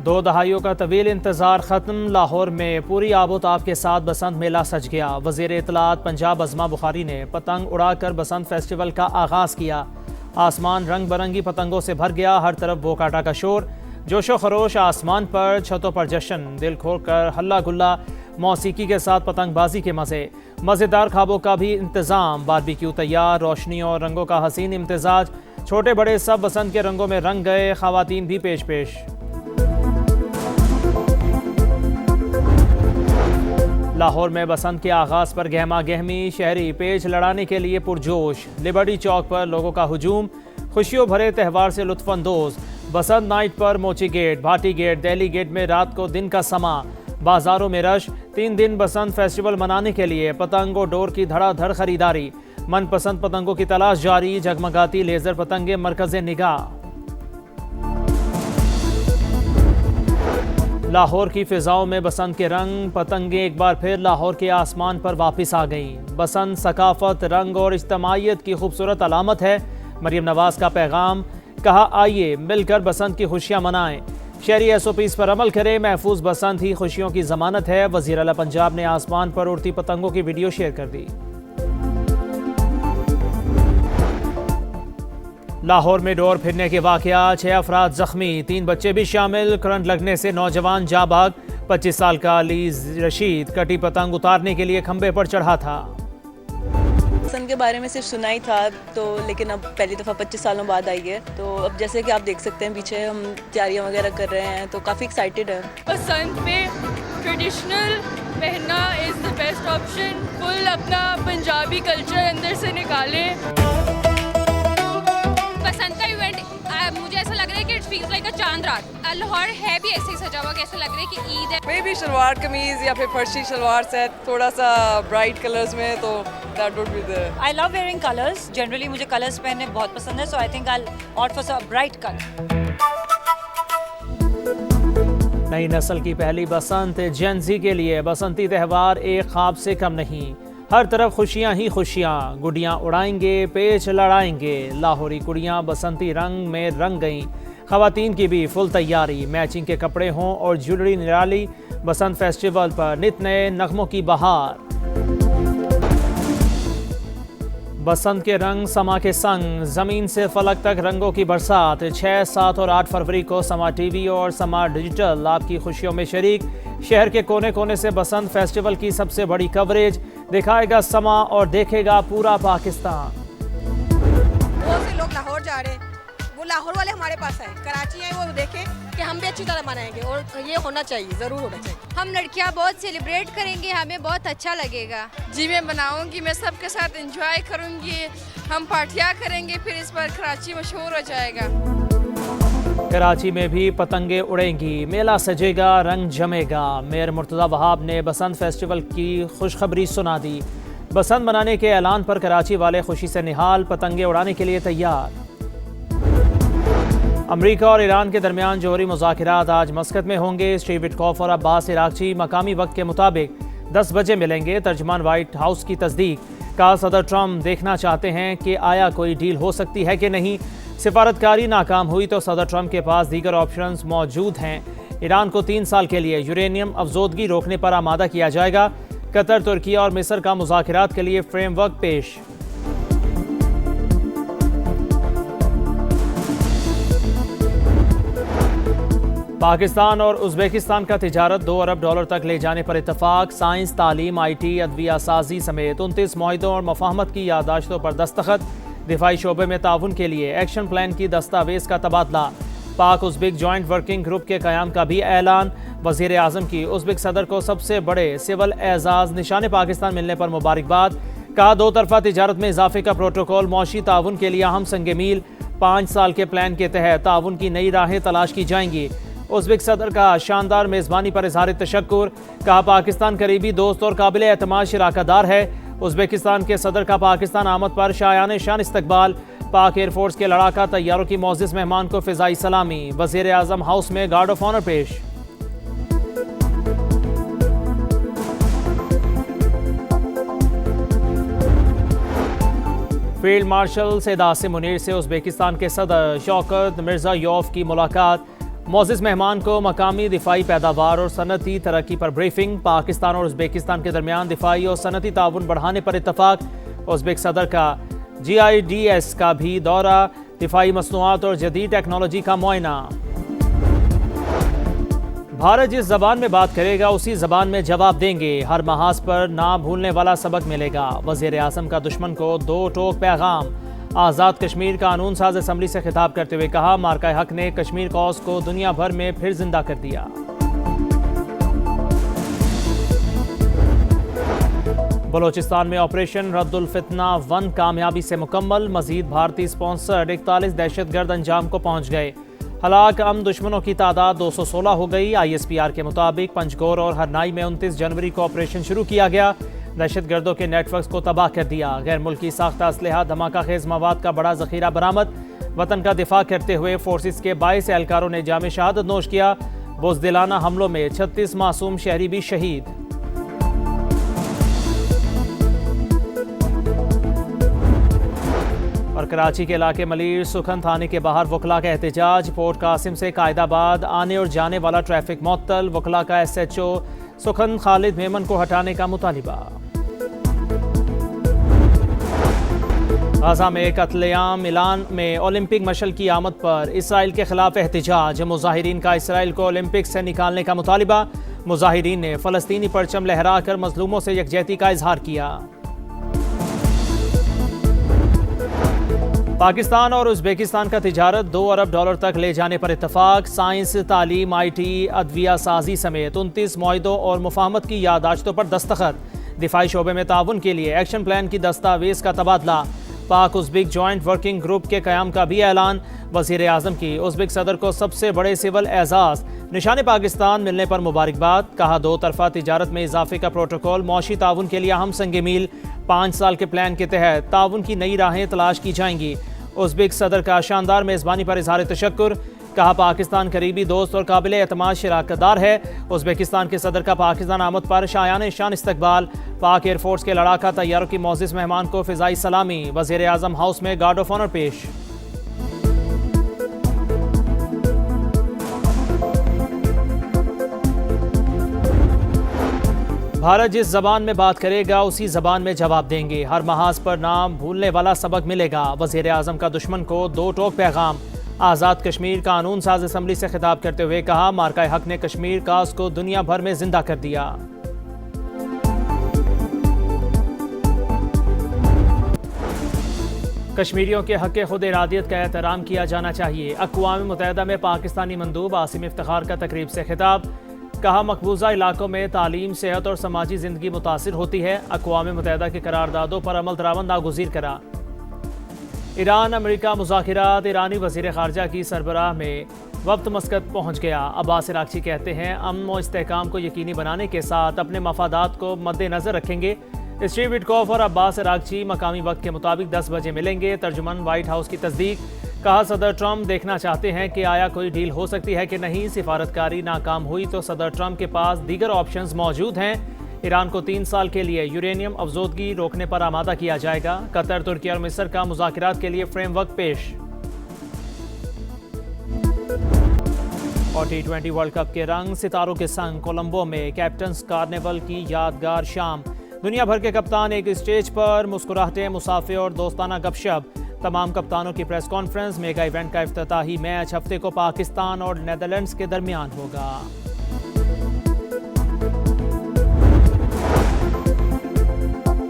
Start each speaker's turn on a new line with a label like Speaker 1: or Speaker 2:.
Speaker 1: 2 दहाइयों का तवील इंतज़ार ख़त्म। लाहौर में पूरी आबोताब के साथ बसंत मेला सज गया। वज़ीर इत्तलात पंजाब अज़मा बुखारी ने पतंग उड़ाकर बसंत फेस्टिवल का आगाज़ किया। आसमान रंग बिरंगी पतंगों से भर गया, हर तरफ बोकाटा का शोर, जोशो खरोश आसमान पर, छतों पर जश्न, दिल खोल कर हल्ला गुल्ला, मौसीकी के साथ पतंगबाजी के मज़े, मज़ेदार खाबों का भी इंतज़ाम, बारबेक्यू तैयार, रोशनियों और रंगों का हसीन इम्तिजाज, छोटे बड़े सब बसंत के रंगों में रंग गए, ख़वातीन भी पेश पेश। लाहौर में बसंत के आगाज़ पर गहमा गहमी, शहरी पेच लड़ाने के लिए पुरजोश, लिबर्टी चौक पर लोगों का हुजूम, खुशियों भरे त्यौहार से लुत्फ़अंदोज़। बसंत नाइट पर Mochi gate, Bhati gate, Delhi gate में रात को दिन का समा, बाजारों में रश। 3 दिन बसंत फेस्टिवल मनाने के लिए पतंग और डोर की धड़ाधड़ खरीदारी, मनपसंद पतंगों की तलाश जारी, जगमगाती लेजर पतंगे मरकज़े निगाह। लाहौर की फिजाओं में बसंत के रंग, पतंगे एक बार फिर लाहौर के आसमान पर वापस आ गईं। बसंत सकाफत, रंग और इज्तमाइयत की खूबसूरत अलामत है। मरीम नवाज का पैगाम, कहा आइए मिलकर बसंत की खुशियां मनाएं। शहरी SOPs पर अमल करें, महफूज बसंत ही खुशियों की जमानत है। वज़ीर आला पंजाब ने आसमान पर उड़ती पतंगों की वीडियो शेयर कर दी। लाहौर में डोर फिरने के वाकया, 6 अफराद जख्मी, 3 बच्चे भी शामिल। करंट लगने से नौजवान जाँ बाग। 25 साल का अली रशीद कटी पतंग उतारने के लिए खंबे पर चढ़ा था।
Speaker 2: बसंत के बारे में सिर्फ सुना ही था तो, लेकिन अब पहली दफ़ा 25 सालों बाद आई है। तो अब जैसे कि आप देख सकते हैं पीछे हम तैयारियां वगैरह कर रहे हैं, तो काफ़ी एक्साइटेड है।
Speaker 3: बसंत में ट्रेडिशनल पहनना is the best option. Full अपना पंजाबी कल्चर अंदर से निकालें।
Speaker 4: बसंत का इवेंट मुझे ऐसा लग रहा है कि इट फील्स लाइक अ चांद रात। लाहौर है भी ऐसे ही सजा हुआ कि ऐसा लग रहा है कि ईद है।
Speaker 5: मे भी शलवार कमीज या फिर फर्शी शलवार सेट थोड़ा सा ब्राइट कलर्स में, तो that would be there.
Speaker 6: I love wearing colours. Generally मुझे कलर्स पहनने बहुत पसंद है, so I think I will opt for some bright colour.
Speaker 1: नई नस्ल की पहली बसंत जेन ज़ी के लिए बसंती त्यौहार एक ख्वाब से कम नहीं। हर तरफ खुशियां ही खुशियां, गुड़ियां उड़ाएंगे, पेच लड़ाएंगे। लाहौरी कुड़ियां बसंती रंग में रंग गईं। ख़वातीन की भी फुल तैयारी, मैचिंग के कपड़े हों और ज्वेलरी निराली। बसंत फेस्टिवल पर नित नए नगमों की बहार। बसंत के रंग समा के संग, ज़मीन से फलक तक रंगों की बरसात। 6, 7 और 8 फरवरी को समा TV और समा डिजिटल आपकी खुशियों में शरीक। शहर के कोने कोने से बसंत फेस्टिवल की सबसे बड़ी कवरेज दिखाएगा समा और देखेगा पूरा पाकिस्तान।
Speaker 7: बहुत से लोग लाहौर जा रहे हैं, वो लाहौर वाले हमारे पास आए, कराची आए, वो देखें कि हम भी अच्छी तरह मनाएंगे और ये होना चाहिए, ज़रूर होना चाहिए।
Speaker 4: हम लड़कियां बहुत सेलिब्रेट करेंगे, हमें बहुत अच्छा लगेगा।
Speaker 3: जी मैं बनाऊंगी, मैं सबके साथ एंजॉय करूंगी, हम पार्टियां करेंगे, फिर इस बार कराची मशहूर हो जाएगा।
Speaker 1: कराची में भी पतंगे उड़ेंगी, मेला सजेगा, रंग जमेगा। मेयर मुर्तज़ा वहाब ने बसंत फेस्टिवल की खुशखबरी सुना दी। बसंत मनाने के ऐलान पर कराची वाले खुशी से निहाल, पतंगे उड़ाने के लिए तैयार। अमरीका और ईरान के दरमियान जौहरी मुज़ाकिरात आज मस्कत में होंगे। स्टीव विटकॉफ और अब्बास इराक़ची मकामी वक्त के मुताबिक 10 बजे मिलेंगे। तर्जमान वाइट हाउस की तस्दीक, कहा सदर ट्रंप देखना चाहते हैं कि आया कोई डील हो सकती है कि नहीं। सिफारतकारी नाकाम हुई तो सदर ट्रंप के पास दीगर ऑप्शंस मौजूद हैं। ईरान को 3 साल के लिए यूरेनियम अफजोदगी रोकने पर आमादा किया जाएगा। कतर, तुर्की और मिस्र का मुज़ाकिरात के लिए फ्रेमवर्क पेश। पाकिस्तान और उज़्बेकिस्तान का तिजारत $2 अरब तक ले जाने पर इत्तफाक। साइंस, तालीम, IT, अदविया साजी समेत 29 मुआहिदों और मफाहमत की यादाश्तों पर दस्तखत। दिफाई शोबे में ताउन के लिए एक्शन प्लान की दस्तावेज़ का तबादला। पाक उज़्बेक जॉइंट वर्किंग ग्रुप के क़याम का भी ऐलान। वज़ीर आज़म की उज़्बेक सदर को सबसे बड़े सिविल एजाज़ निशान पाकिस्तान मिलने पर मुबारकबाद। कहा 2 तरफ़ा तिजारत में इजाफे का प्रोटोकॉल मौशी ताउन के लिए अहम संग मील। 5 साल के प्लान के तहत ताउन की नई राहें तलाश की जाएंगी। उज़्बेक सदर का शानदार मेज़बानी पर इज़हार तशक्कुर। कहा पाकिस्तान करीबी दोस्त और काबिल एतमाद शराकतदार है। उज़्बेकिस्तान के सदर का पाकिस्तान आमद पर शायान शान इस्तकबाल। पाक एयरफोर्स के लड़ाका तैयारों की मोअज़्ज़ज़ मेहमान को फ़िज़ाई सलामी। वज़ीर आज़म हाउस में गार्ड ऑफ ऑनर पेश। फील्ड मार्शल सैयद आसिम मुनीर से उज़्बेकिस्तान के सदर शौकत मिर्ज़ायोव की मुलाकात। मोअज़्ज़िज़ मेहमान को मकामी दिफाई पैदावार और सनती तरक्की पर ब्रीफिंग। पाकिस्तान और उज़्बेकिस्तान के दरमियान दिफाई और सनती ताउन बढ़ाने पर इत्तफाक। उज़्बेक सदर का GIDS का भी दौरा। दिफाई मसनूआत और जदीद टेक्नोलॉजी का मुआयना। भारत जिस जबान में बात करेगा उसी जबान में जवाब देंगे। हर महाज पर ना भूलने वाला सबक मिलेगा। वज़ीर आज़म का दुश्मन को दो टोक पैगाम। आज़ाद कश्मीर कानून साज असम्बली से खिताब करते हुए कहा, मार्का हक ने कश्मीर कॉज को दुनिया भर में फिर जिंदा कर दिया। बलोचिस्तान में ऑपरेशन रद्दुल फितना 1 कामयाबी से मुकम्मल। मजीद भारतीय स्पॉन्सर्ड 41 दहशतगर्द अंजाम को पहुंच गए। हलाक दुश्मनों की तादाद 216 हो गई। ISPR के मुताबिक पंजगोर और हरनाई में 29 जनवरी को ऑपरेशन शुरू किया गया। दहशतगर्दों के नेटवर्क को तबाह कर दिया। गैर मुल्की साख्ता असलहा धमाका खेज मवाद का बड़ा जखीरा बरामद। वतन का दिफा करते हुए फोर्सेस के 22 एहलकारों ने जाम शहादत नोश किया। बुज़दिलाना हमलों में 36 मासूम शहरी भी शहीद। और कराची के इलाके मलीर सुखन थाने के बाहर वकला का एहतजाज। पोर्ट कासिम से कायदाबाद आने और जाने वाला ट्रैफिक मुअत्तल। वकला का SHO सुखन खालिद मेमन को हटाने का मुतालिबा। गाजा में कत्लेआम। मिलान में ओलंपिक मशल की आमद पर इसराइल के खिलाफ एहतजाज। मुजाहिरीन का इसराइल को ओलंपिक से निकालने का मुतालिबा। मुजाहिरीन ने फ़लस्तीनी परचम लहराकर मजलूमों से यकजहती का इजहार किया। पाकिस्तान और उज़्बेकिस्तान का तिजारत $2 अरब तक ले जाने पर इत्तफाक। साइंस, तालीम, IT, अदविया साजी समेत 29 मुआहिदों और मुफाहमत की यादाश्तों पर दस्तखत। दिफाई शोबे में ताउन के लिए एक्शन प्लान की दस्तावेज का तबादला। पाक उज़्बेक जॉइंट वर्किंग ग्रुप के क़याम का भी ऐलान। वज़ीर आज़म की उज़्बेक सदर को सबसे बड़े सिविल एजाज़ निशान पाकिस्तान मिलने पर मुबारकबाद। कहा, दो तरफा तिजारत में इजाफे का प्रोटोकॉल मौशी ताउन के लिए अहम संग मील। 5 साल के प्लान के तहत ताउन की नई राहें तलाश की जाएंगी। उज़्बेक सदर का शानदार मेज़बानी पर इजहार तशक्कुर। कहा, पाकिस्तान करीबी दोस्त और काबिल एतमाद शराकतदार है। उज़्बेकिस्तान के सदर का पाकिस्तान आमद पर शायान शान इस्तकबाल। पाक एयरफोर्स के लड़ाका तैयारों की मोअज़्ज़िज़ मेहमान को फ़िज़ाई सलामी। वज़ीर आज़म हाउस में गार्ड ऑफ ऑनर पेश। भारत जिस जबान में बात करेगा उसी जबान में जवाब देंगे। हर महाज पर नाम भूलने वाला सबक मिलेगा। वज़ीर आज़म का दुश्मन को दो टोक पैगाम। आज़ाद कश्मीर कानून साज असम्बली से खिताब करते हुए कहा, मार्का हक ने कश्मीर काज को दुनिया भर में जिंदा कर दिया। कश्मीरियों के हक़ खुद इरादियत का एहतराम किया जाना चाहिए। अक़वाम मुत्तहिदा में पाकिस्तानी मंदूब आसिम इफ्तिखार का तकरीब से खिताब। कहा, मकबूजा इलाकों में तालीम, सेहत और समाजी ज़िंदगी मुतासिर होती है। अक़वाम मुत्तहिदा की करारदादों पर अमल दरामद नागुज़ीर करा। Iran America मुज़ाकिरात। ईरानी वज़ीर ख़ारजा की सरबराह में वक्त मस्कत पहुँच गया। अब्बास अराग़ची कहते हैं, अमन व इस्तेहकाम को यकीनी बनाने के साथ अपने मफादात को मद्देनज़र रखेंगे। स्टीव विटकॉफ और अब्बास अराग़ची मकामी वक्त के मुताबिक 10 बजे मिलेंगे। तर्जुमान वाइट हाउस की तस्दीक। कहा, सदर ट्रंप देखना चाहते हैं कि आया कोई डील हो सकती है कि नहीं। सिफारतकारी नाकाम हुई तो सदर ट्रंप के पास दीगर ऑप्शंस मौजूद हैं। ईरान को 3 साल के लिए यूरेनियम अफजोदगी रोकने पर आमादा किया जाएगा। कतर, तुर्की और मिस्र का मुज़ाकिरात के लिए फ्रेमवर्क पेश। और T20 वर्ल्ड कप के रंग सितारों के संग कोलंबो में कैप्टन्स कार्निवल की यादगार शाम। दुनिया भर के कप्तान एक स्टेज पर, मुस्कुराहटे, मुसाफे और दोस्ताना गपशप। तमाम कप्तानों की प्रेस कॉन्फ्रेंस। मेगा इवेंट का इफ्तिताही मैच हफ्ते को पाकिस्तान और नेदरलैंड्स के दरमियान होगा।